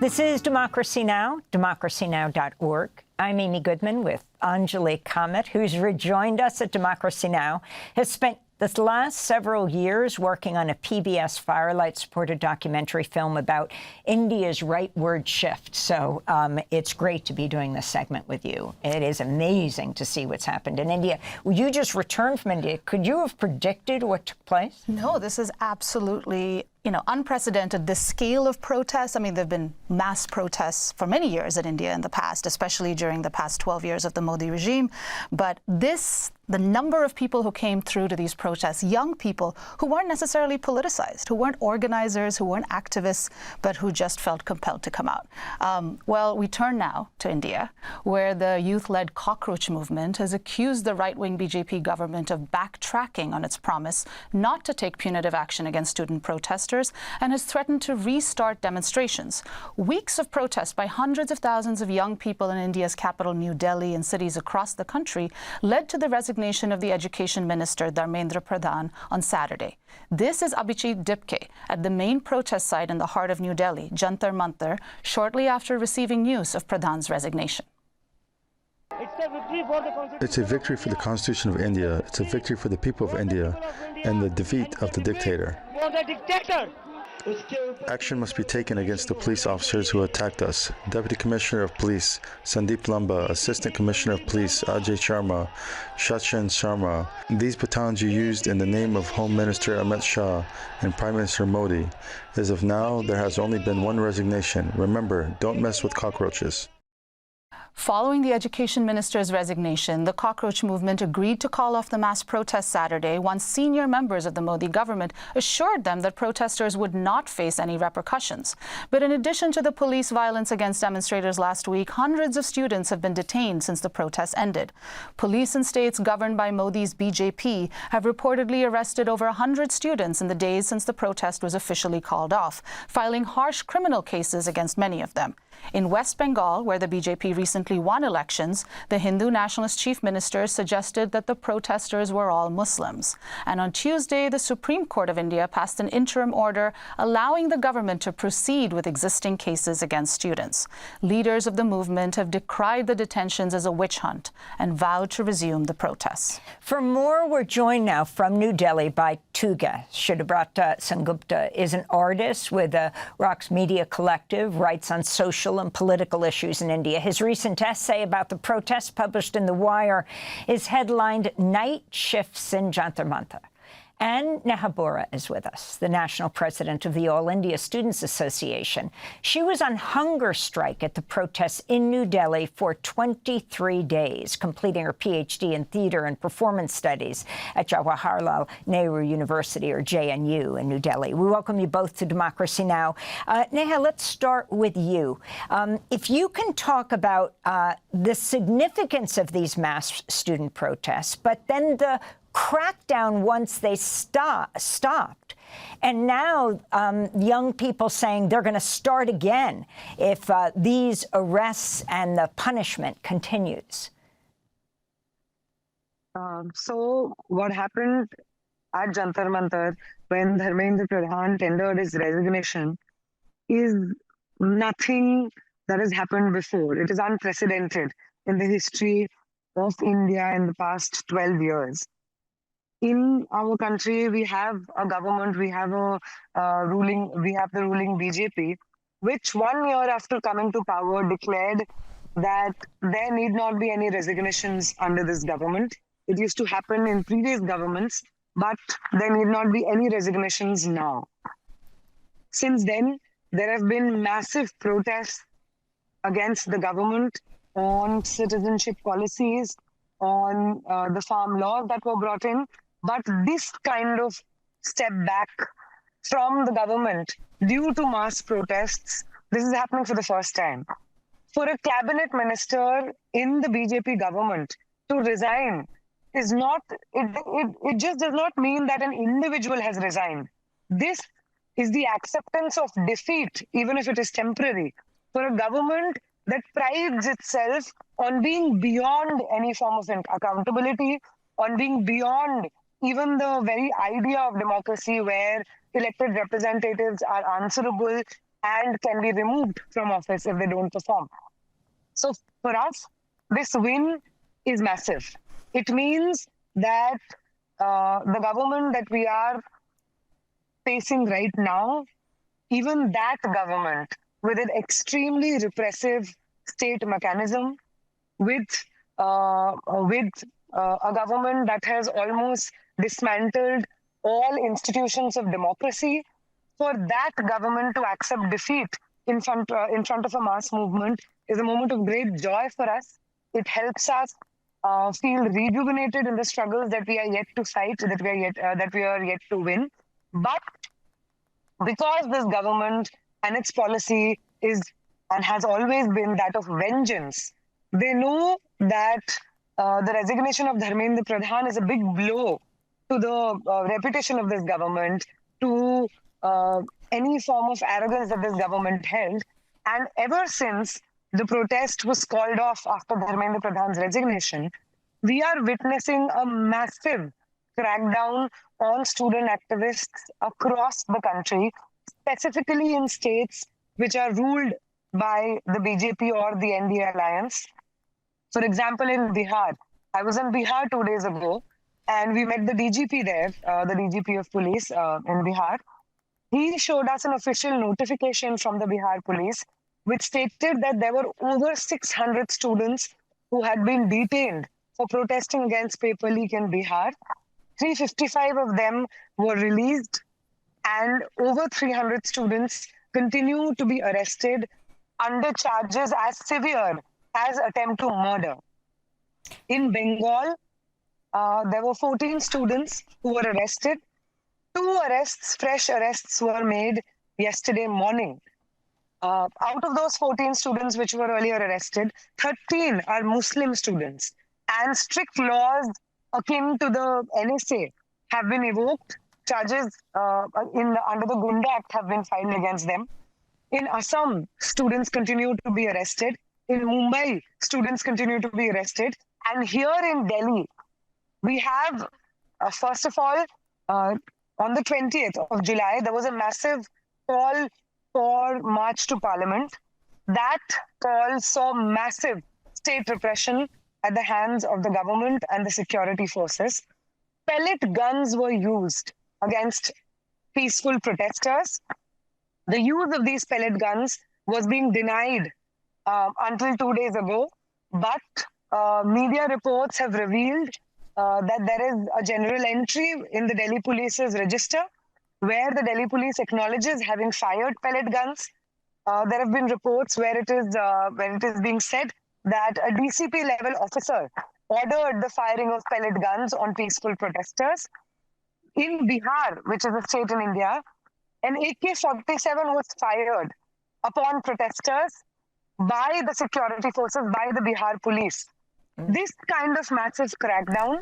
This is Democracy Now!, democracynow.org. I'm Amy Goodman with Anjali Kamat, who's rejoined us at Democracy Now!, has spent this last several years working on a PBS Firelight-supported documentary film about India's rightward shift. So it's great to be doing this segment with you. It is amazing to see what's happened in India. You just returned from India. Could you have predicted what took place? No, this is absolutely unprecedented. The scale of protests, I mean, there have been mass protests for many years in India in the past, especially during the past 12 years of the Modi regime. But the number of people who came through to these protests, young people who weren't necessarily politicized, who weren't organizers, who weren't activists, but who just felt compelled to come out. Well, we turn now to India, where the youth-led Cockroach movement has accused the right-wing BJP government of backtracking on its promise not to take punitive action against student protesters, and has threatened to restart demonstrations. Weeks of protests by hundreds of thousands of young people in India's capital, New Delhi, and cities across the country led to the resignation of the Education Minister Dharmendra Pradhan on Saturday. This is Abhijit Dipke at the main protest site in the heart of New Delhi, Jantar Mantar, shortly after receiving news of Pradhan's resignation. It's a victory for the Constitution of India. It's a victory for the people of India and the defeat of the dictator. Action must be taken against the police officers who attacked us. Deputy Commissioner of Police Sandeep Lamba, Assistant Commissioner of Police Ajay Sharma, Shachin Sharma. These batons you used in the name of Home Minister Amit Shah and Prime Minister Modi. As of now, there has only been one resignation. Remember, don't mess with cockroaches. Following the Education Minister's resignation, the Cockroach movement agreed to call off the mass protest Saturday once senior members of the Modi government assured them that protesters would not face any repercussions. But in addition to the police violence against demonstrators last week, hundreds of students have been detained since the protests ended. Police in states governed by Modi's BJP have reportedly arrested over 100 students in the days since the protest was officially called off, filing harsh criminal cases against many of them. In West Bengal, where the BJP recently won elections, the Hindu nationalist chief minister suggested that the protesters were all Muslims. And on Tuesday, the Supreme Court of India passed an interim order allowing the government to proceed with existing cases against students. Leaders of the movement have decried the detentions as a witch hunt and vowed to resume the protests. For more, we're joined now from New Delhi by two guests. Shuddhabrata Sengupta is an artist with a Rocks Media Collective, writes on social and political issues in India. His recent essay about the protests published in The Wire is headlined Night Shifts in Jantar Mantar. And Neha Bora is with us, the national president of the All India Students Association. She was on hunger strike at the protests in New Delhi for 23 days, completing her PhD in theater and performance studies at Jawaharlal Nehru University, or JNU, in New Delhi. We welcome you both to Democracy Now! Neha, let's start with you. If you can talk about the significance of these mass student protests, but then the crackdown once they stopped. And now young people saying they're going to start again if these arrests and the punishment continues. So what happened at Jantar Mantar when Dharmendra Pradhan tendered his resignation is nothing that has happened before. It is unprecedented in the history of India in the past 12 years. In our country, we have a government, we have the ruling BJP, which 1 year after coming to power declared that there need not be any resignations under this government. It used to happen in previous governments, but there need not be any resignations now. Since then, there have been massive protests against the government on citizenship policies, on the farm laws that were brought in. But this kind of step back from the government due to mass protests, this is happening for the first time. For a cabinet minister in the BJP government to resign is not, it just does not mean that an individual has resigned. This is the acceptance of defeat, even if it is temporary, for a government that prides itself on being beyond any form of accountability, on being beyond even the very idea of democracy where elected representatives are answerable and can be removed from office if they don't perform. So for us, this win is massive. It means that the government that we are facing right now, even that government with an extremely repressive state mechanism, with a government that has almost dismantled all institutions of democracy, for that government to accept defeat in front of a mass movement is a moment of great joy for us. It helps us feel rejuvenated in the struggles that we are yet to fight, that we are yet to win. But because this government and its policy is and has always been that of vengeance, they know that the resignation of Dharmendra Pradhan is a big blow to the reputation of this government, to any form of arrogance that this government held. And ever since the protest was called off after Dharmendra Pradhan's resignation, we are witnessing a massive crackdown on student activists across the country, specifically in states which are ruled by the BJP or the NDA alliance. For example, in Bihar, I was in Bihar 2 days ago, and we met the DGP there, the DGP of police in Bihar. He showed us an official notification from the Bihar police, which stated that there were over 600 students who had been detained for protesting against paper leak in Bihar. 355 of them were released, and over 300 students continue to be arrested under charges as severe as attempt to murder. In Bengal, there were 14 students who were arrested. 2 arrests, fresh arrests, were made yesterday morning. Out of those 14 students which were earlier arrested, 13 are Muslim students, and strict laws akin to the NSA have been evoked. Charges under the Gunda Act have been filed against them. In Assam, students continue to be arrested. In Mumbai, students continue to be arrested. And here in Delhi, we have, first of all, on the 20th of July, there was a massive call for March to Parliament. That call saw massive state repression at the hands of the government and the security forces. Pellet guns were used against peaceful protesters. The use of these pellet guns was being denied until 2 days ago, but media reports have revealed that there is a general entry in the Delhi Police's register where the Delhi Police acknowledges having fired pellet guns. There have been reports where it is being said that a DCP level officer ordered the firing of pellet guns on peaceful protesters. In Bihar, which is a state in India, an AK-47 was fired upon protesters by the security forces, by the Bihar police. This kind of massive crackdown,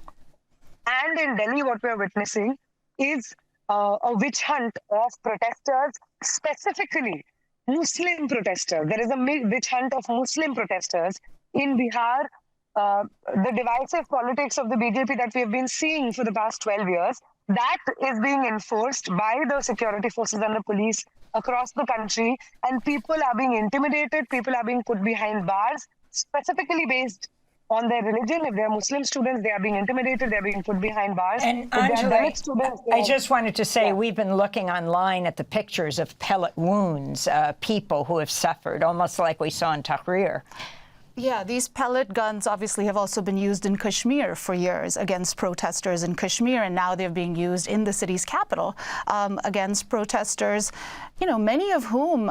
and in Delhi what we are witnessing is a witch hunt of protesters, specifically Muslim protesters. There is a witch hunt of Muslim protesters in Bihar. The divisive politics of the BJP that we have been seeing for the past 12 years, that is being enforced by the security forces and the police across the country, and people are being intimidated, people are being put behind bars, specifically based on their religion. If they're Muslim students, they are being intimidated, they're being put behind bars. And Anjali, I just wanted to say, we've been looking online at the pictures of pellet wounds, people who have suffered, almost like we saw in Tahrir. Yeah, these pellet guns obviously have also been used in Kashmir for years against protesters in Kashmir, and now they're being used in the city's capital against protesters, many of whom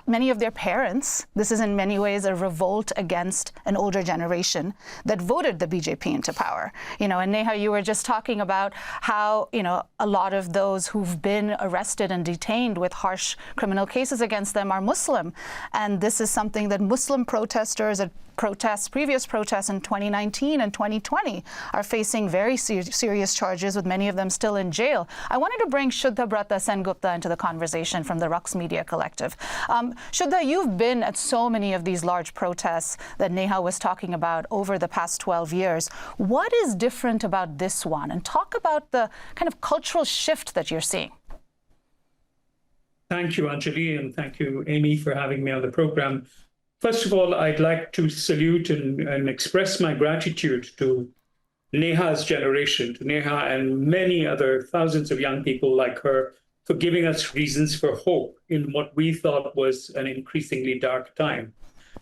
many of their parents, this is in many ways a revolt against an older generation that voted the BJP into power. And Neha, you were just talking about how, a lot of those who've been arrested and detained with harsh criminal cases against them are Muslim. And this is something that Muslim protesters at previous protests in 2019 and 2020 are facing very serious charges, with many of them still in jail. I wanted to bring Shuddhabrata Sengupta into the conversation from the Rux Media Collective. Shuddha, you've been at so many of these large protests that Neha was talking about over the past 12 years. What is different about this one? And talk about the kind of cultural shift that you're seeing. Thank you, Anjali, and thank you, Amy, for having me on the program. First of all, I'd like to salute and express my gratitude to Neha's generation, to Neha and many other thousands of young people like her, for giving us reasons for hope in what we thought was an increasingly dark time.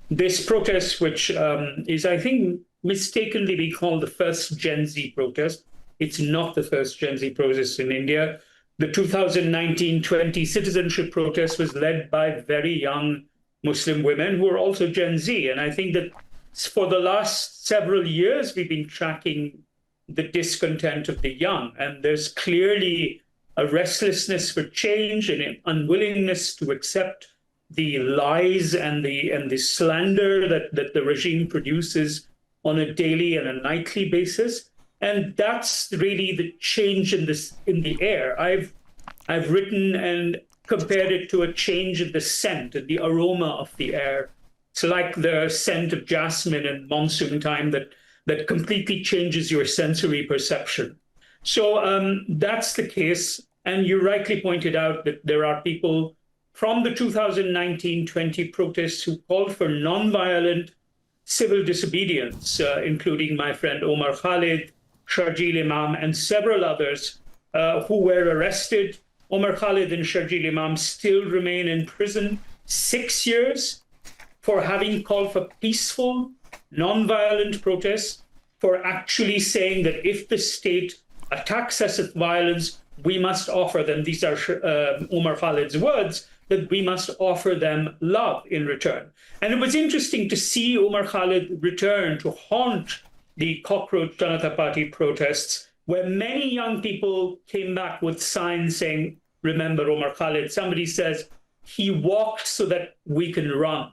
This protest, which is, I think, mistakenly be called the first Gen Z protest, it's not the first Gen Z protest in India. The 2019-20 citizenship protest was led by very young Muslim women who are also Gen Z. And I think that for the last several years, we've been tracking the discontent of the young. And there's clearly a restlessness for change and an unwillingness to accept the lies and the slander that the regime produces on a daily and a nightly basis. And that's really the change in the air. I've written and compared it to a change in the scent and the aroma of the air. It's like the scent of jasmine in monsoon time that completely changes your sensory perception. So that's the case. And you rightly pointed out that there are people from the 2019-20 protests who called for nonviolent civil disobedience, including my friend Omar Khalid, Sharjeel Imam, and several others who were arrested. Omar Khalid and Sharjeel Imam still remain in prison 6 years for having called for peaceful, non-violent protests, for actually saying that if the state attacks us with violence, we must offer them, these are Omar Khalid's words, that we must offer them love in return. And it was interesting to see Omar Khalid return to haunt the Cockroach Janata Party protests, where many young people came back with signs saying, remember Omar Khalid. Somebody says, he walked so that we can run.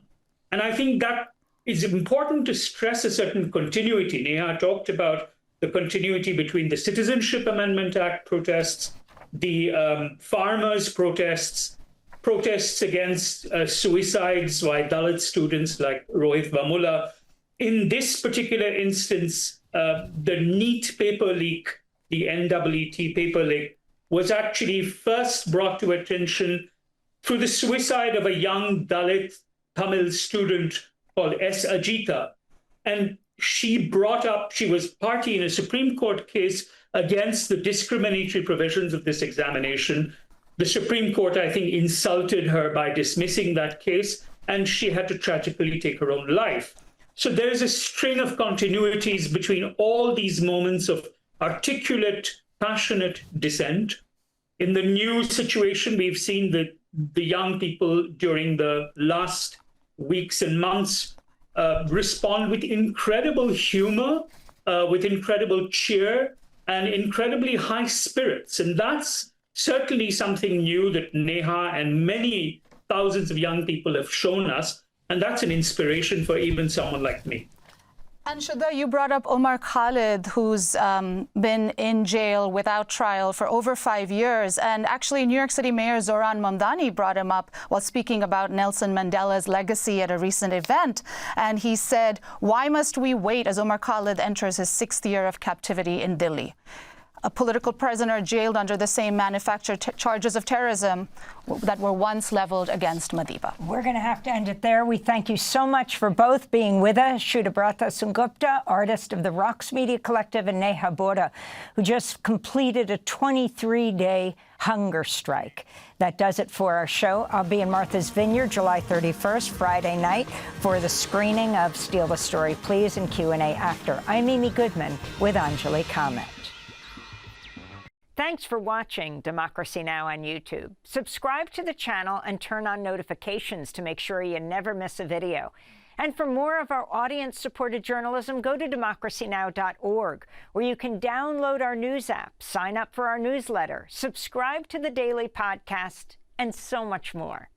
And I think that is important to stress a certain continuity. Neha talked about the continuity between the Citizenship Amendment Act protests, the farmers' protests, protests against suicides by Dalit students like Rohit Vamula. In this particular instance, the NEET paper leak, the NEET paper leak, was actually first brought to attention through the suicide of a young Dalit Tamil student called S. Ajita. And she was party in a Supreme Court case against the discriminatory provisions of this examination. The Supreme Court, I think, insulted her by dismissing that case, and she had to tragically take her own life. So there's a string of continuities between all these moments of articulate, passionate dissent. In the new situation, we've seen the young people during the last weeks and months respond with incredible humor, with incredible cheer, and incredibly high spirits. And that's certainly something new that Neha and many thousands of young people have shown us. And that's an inspiration for even someone like me. And Shuddha, you brought up Omar Khalid, who's been in jail without trial for over 5 years. And actually, New York City Mayor Zoran Mamdani brought him up while speaking about Nelson Mandela's legacy at a recent event. And he said, why must we wait as Omar Khalid enters his 6th year of captivity in Delhi? A political prisoner jailed under the same manufactured charges of terrorism that were once leveled against Madiba. We're going to have to end it there. We thank you so much for both being with us. Shuddhabrata Sengupta, artist of the Rocks Media Collective, and Neha Bora, who just completed a 23-day hunger strike. That does it for our show. I'll be in Martha's Vineyard July 31st, Friday night, for the screening of Steal the Story, Please, and Q&A after. I'm Amy Goodman with Anjali Comment. Thanks for watching Democracy Now! On YouTube. Subscribe to the channel and turn on notifications to make sure you never miss a video. And for more of our audience-supported journalism, go to democracynow.org, where you can download our news app, sign up for our newsletter, subscribe to the daily podcast, and so much more.